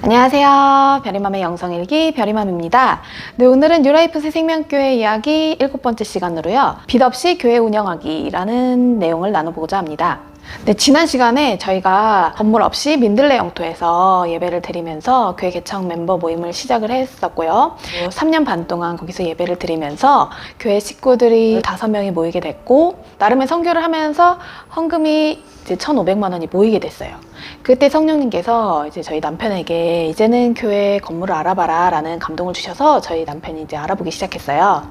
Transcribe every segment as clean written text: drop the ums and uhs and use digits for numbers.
안녕하세요. 별이맘의 영성일기 별이맘입니다. 네, 오늘은 뉴라이프 새생명교회 이야기 7번째 시간으로요. 빚 없이 교회 운영하기라는 내용을 나눠보고자 합니다. 네, 지난 시간에 저희가 건물 없이 민들레 영토에서 예배를 드리면서 교회 개척 멤버 모임을 시작을 했었고요. 3년 반 동안 거기서 예배를 드리면서 교회 식구들이 5명이 모이게 됐고, 나름의 선교를 하면서 헌금이 이제 1,500만 원이 모이게 됐어요. 그때 성령님께서 이제 저희 남편에게 이제는 교회 건물을 알아봐라 라는 감동을 주셔서 저희 남편이 이제 알아보기 시작했어요.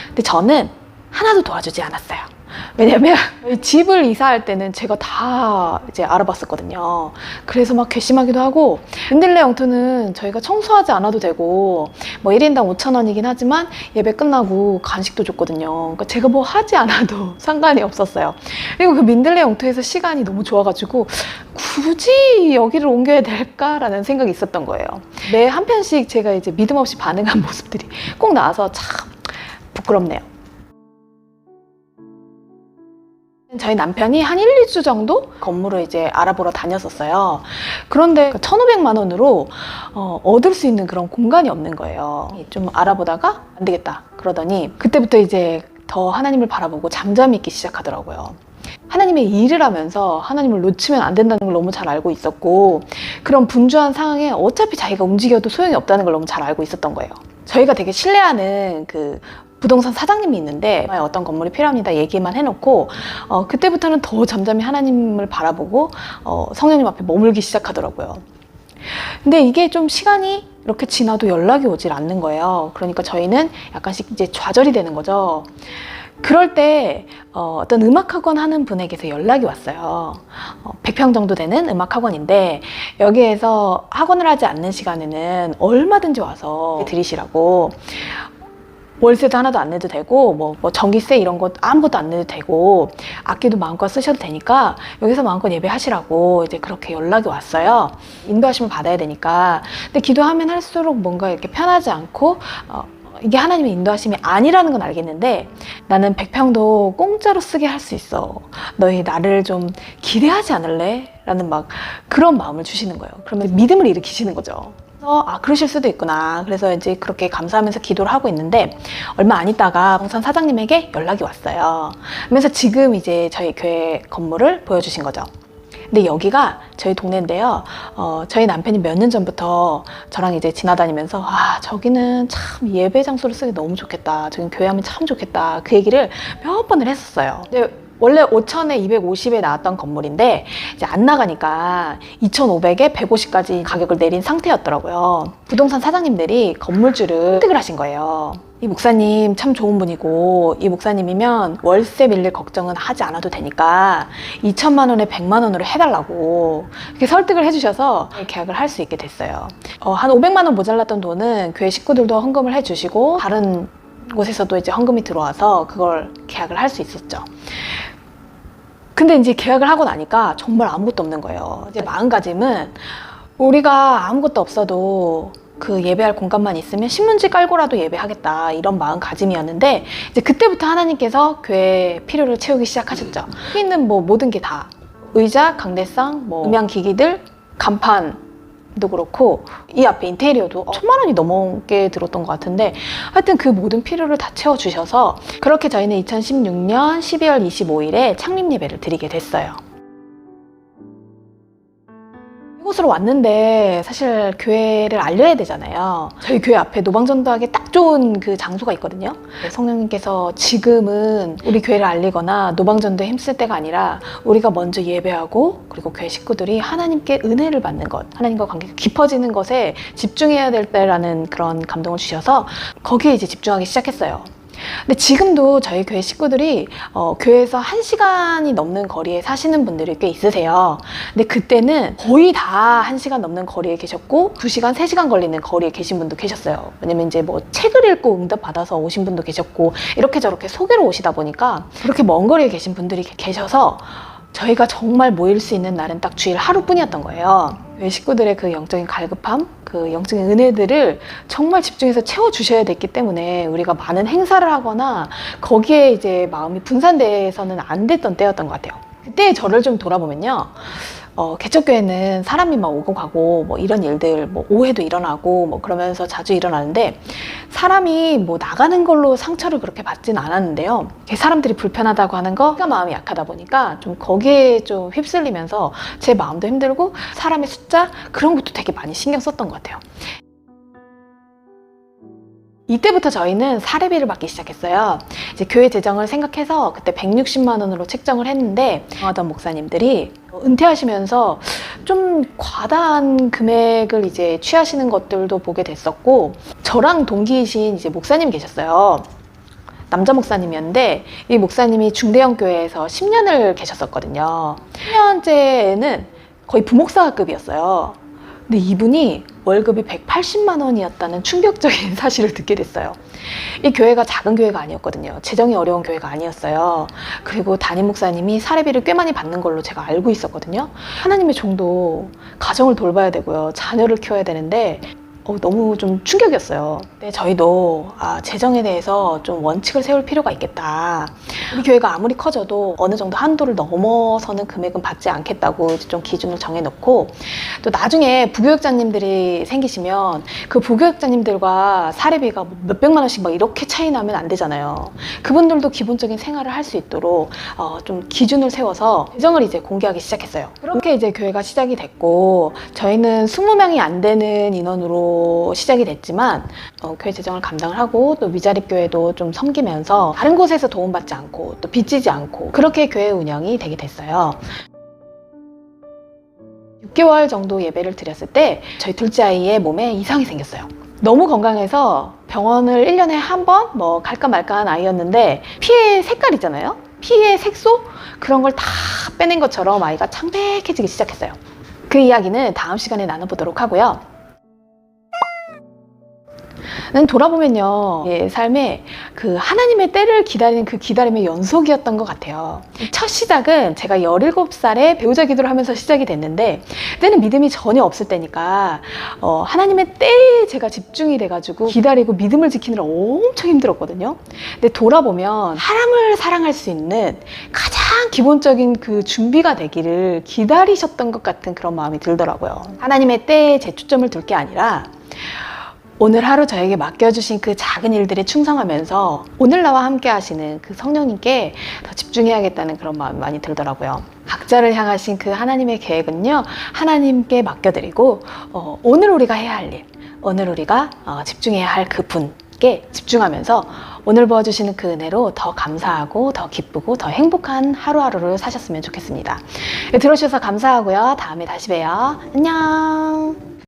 근데 저는 하나도 도와주지 않았어요. 왜냐면 집을 이사할 때는 제가 다 이제 알아봤었거든요. 그래서 막 괘씸하기도 하고, 민들레 영토는 저희가 청소하지 않아도 되고 뭐 1인당 5,000원이긴 하지만 예배 끝나고 간식도 줬거든요. 그러니까 제가 뭐 하지 않아도 상관이 없었어요. 그리고 그 민들레 영토에서 시간이 너무 좋아가지고 굳이 여기를 옮겨야 될까라는 생각이 있었던 거예요. 매 한 편씩 제가 이제 믿음 없이 반응한 모습들이 꼭 나와서 참 부끄럽네요. 저희 남편이 한 1, 2주 정도 건물을 이제 알아보러 다녔었어요. 그런데 1,500만 원으로 얻을 수 있는 그런 공간이 없는 거예요. 좀 알아보다가 안 되겠다 그러더니 그때부터 이제 더 하나님을 바라보고 잠잠히 있기 시작하더라고요. 하나님의 일을 하면서 하나님을 놓치면 안 된다는 걸 너무 잘 알고 있었고, 그런 분주한 상황에 어차피 자기가 움직여도 소용이 없다는 걸 너무 잘 알고 있었던 거예요. 저희가 되게 신뢰하는 그 부동산 사장님이 있는데 어떤 건물이 필요합니다 얘기만 해놓고 그때부터는 더 잠잠히 하나님을 바라보고 성령님 앞에 머물기 시작하더라고요. 근데 이게 좀 시간이 이렇게 지나도 연락이 오질 않는 거예요. 그러니까 저희는 약간씩 이제 좌절이 되는 거죠. 그럴 때 어떤 음악학원 하는 분에게서 연락이 왔어요. 100평 정도 되는 음악학원인데 여기에서 학원을 하지 않는 시간에는 얼마든지 와서 들이시라고, 월세도 하나도 안 내도 되고 뭐 전기세 이런 것 아무것도 안 내도 되고 악기도 마음껏 쓰셔도 되니까 여기서 마음껏 예배하시라고 이제 그렇게 연락이 왔어요. 인도하심을 받아야 되니까. 근데 기도하면 할수록 뭔가 이렇게 편하지 않고 이게 하나님의 인도하심이 아니라는 건 알겠는데, 나는 100평도 공짜로 쓰게 할 수 있어, 너희 나를 좀 기대하지 않을래? 라는 막 그런 마음을 주시는 거예요. 그러면 믿음을 일으키시는 거죠. 그러실 수도 있구나. 그래서 이제 그렇게 감사하면서 기도를 하고 있는데 얼마 안 있다가 부동산 사장님에게 연락이 왔어요. 그러면서 지금 이제 저희 교회 건물을 보여주신 거죠. 근데 여기가 저희 동네인데요. 저희 남편이 몇 년 전부터 저랑 이제 지나다니면서 저기는 참 예배 장소를 쓰기 너무 좋겠다, 저긴 교회하면 참 좋겠다, 그 얘기를 몇 번을 했었어요. 근데 원래 5,000에 250에 나왔던 건물인데 이제 안 나가니까 2,500에 150까지 가격을 내린 상태였더라고요. 부동산 사장님들이 건물주를 획득을 하신 거예요. 이 목사님 참 좋은 분이고, 이 목사님이면 월세 밀릴 걱정은 하지 않아도 되니까 2천만 원에 100만 원으로 해달라고 이렇게 설득을 해주셔서 계약을 할 수 있게 됐어요. 한 500만 원 모자랐던 돈은 교회 식구들도 헌금을 해주시고 다른 곳에서도 이제 헌금이 들어와서 그걸 계약을 할 수 있었죠. 근데 이제 계약을 하고 나니까 정말 아무것도 없는 거예요. 이제 마음가짐은 우리가 아무것도 없어도 그 예배할 공간만 있으면 신문지 깔고라도 예배하겠다, 이런 마음가짐이었는데, 이제 그때부터 하나님께서 교회 필요를 채우기 시작하셨죠. 여기 있는 뭐 모든 게 다, 의자, 강대상, 뭐 음향기기들, 간판도 그렇고 이 앞에 인테리어도 1,000만 원이 넘게 들었던 것 같은데, 하여튼 그 모든 필요를 다 채워주셔서 그렇게 저희는 2016년 12월 25일에 창립 예배를 드리게 됐어요. 이곳으로 왔는데 사실 교회를 알려야 되잖아요. 저희 교회 앞에 노방전도하기 딱 좋은 그 장소가 있거든요. 성령님께서 지금은 우리 교회를 알리거나 노방전도에 힘쓸 때가 아니라 우리가 먼저 예배하고, 그리고 교회 식구들이 하나님께 은혜를 받는 것, 하나님과 관계가 깊어지는 것에 집중해야 될 때라는 그런 감동을 주셔서 거기에 이제 집중하기 시작했어요. 근데 지금도 저희 교회 식구들이 교회에서 1시간이 넘는 거리에 사시는 분들이 꽤 있으세요. 근데 그때는 거의 다 1시간 넘는 거리에 계셨고 2시간, 3시간 걸리는 거리에 계신 분도 계셨어요. 왜냐면 이제 뭐 책을 읽고 응답 받아서 오신 분도 계셨고 이렇게 저렇게 소개로 오시다 보니까 그렇게 먼 거리에 계신 분들이 계셔서 저희가 정말 모일 수 있는 날은 딱 주일 하루뿐이었던 거예요. 교회 식구들의 그 영적인 갈급함, 그 영적인 은혜들을 정말 집중해서 채워주셔야 됐기 때문에 우리가 많은 행사를 하거나 거기에 이제 마음이 분산돼서는 안 됐던 때였던 것 같아요. 그때 저를 좀 돌아보면요, 개척교회는 사람이 막 오고 가고 뭐 이런 일들, 뭐 오해도 일어나고 뭐 그러면서 자주 일어나는데, 사람이 뭐 나가는 걸로 상처를 그렇게 받진 않았는데요. 사람들이 불편하다고 하는 거, 제가 마음이 약하다 보니까 좀 거기에 좀 휩쓸리면서 제 마음도 힘들고 사람의 숫자 그런 것도 되게 많이 신경 썼던 것 같아요. 이때부터 저희는 사례비를 받기 시작했어요. 이제 교회 재정을 생각해서 그때 160만 원으로 책정을 했는데, 하던 목사님들이 은퇴하시면서 좀 과다한 금액을 이제 취하시는 것들도 보게 됐었고, 저랑 동기이신 이제 목사님이 계셨어요. 남자 목사님이었는데, 이 목사님이 중대형 교회에서 10년을 계셨었거든요. 10년째는 거의 부목사급이었어요. 근데 이분이 월급이 180만 원이었다는 충격적인 사실을 듣게 됐어요. 이 교회가 작은 교회가 아니었거든요. 재정이 어려운 교회가 아니었어요. 그리고 담임 목사님이 사례비를 꽤 많이 받는 걸로 제가 알고 있었거든요. 하나님의 종도 가정을 돌봐야 되고요. 자녀를 키워야 되는데 너무 좀 충격이었어요. 근데 저희도 재정에 대해서 좀 원칙을 세울 필요가 있겠다. 우리 교회가 아무리 커져도 어느 정도 한도를 넘어서는 금액은 받지 않겠다고 좀 기준을 정해놓고, 또 나중에 부교육자님들이 생기시면 그 부교육자님들과 사례비가 몇백만 원씩 막 이렇게 차이 나면 안 되잖아요. 그분들도 기본적인 생활을 할 수 있도록 좀 기준을 세워서 재정을 이제 공개하기 시작했어요. 그렇게 이제 교회가 시작이 됐고, 저희는 20명이 안 되는 인원으로 시작이 됐지만 교회 재정을 감당을 하고, 또 위자립 교회도 좀 섬기면서 다른 곳에서 도움받지 않고 또 빚지지 않고 그렇게 교회 운영이 되게 됐어요. 6개월 정도 예배를 드렸을 때 저희 둘째 아이의 몸에 이상이 생겼어요. 너무 건강해서 병원을 1년에 한 번 뭐 갈까 말까 한 아이였는데, 피의 색깔 있잖아요. 피의 색소? 그런 걸 다 빼낸 것처럼 아이가 창백해지기 시작했어요. 그 이야기는 다음 시간에 나눠보도록 하고요. 돌아보면요, 삶에 그 하나님의 때를 기다리는 그 기다림의 연속이었던 것 같아요. 첫 시작은 제가 17살에 배우자 기도를 하면서 시작이 됐는데, 그때는 믿음이 전혀 없을 때니까 하나님의 때에 제가 집중이 돼가지고 기다리고 믿음을 지키느라 엄청 힘들었거든요. 근데 돌아보면 사람을 사랑할 수 있는 가장 기본적인 그 준비가 되기를 기다리셨던 것 같은 그런 마음이 들더라고요. 하나님의 때에 재초점을 둘 게 아니라 오늘 하루 저에게 맡겨주신 그 작은 일들에 충성하면서 오늘 나와 함께 하시는 그 성령님께 더 집중해야겠다는 그런 마음이 많이 들더라고요. 각자를 향하신 그 하나님의 계획은요, 하나님께 맡겨드리고 오늘 우리가 해야 할 일, 오늘 우리가 집중해야 할 그 분께 집중하면서 오늘 부어주시는 그 은혜로 더 감사하고 더 기쁘고 더 행복한 하루하루를 사셨으면 좋겠습니다. 들어주셔서 감사하고요. 다음에 다시 봬요. 안녕.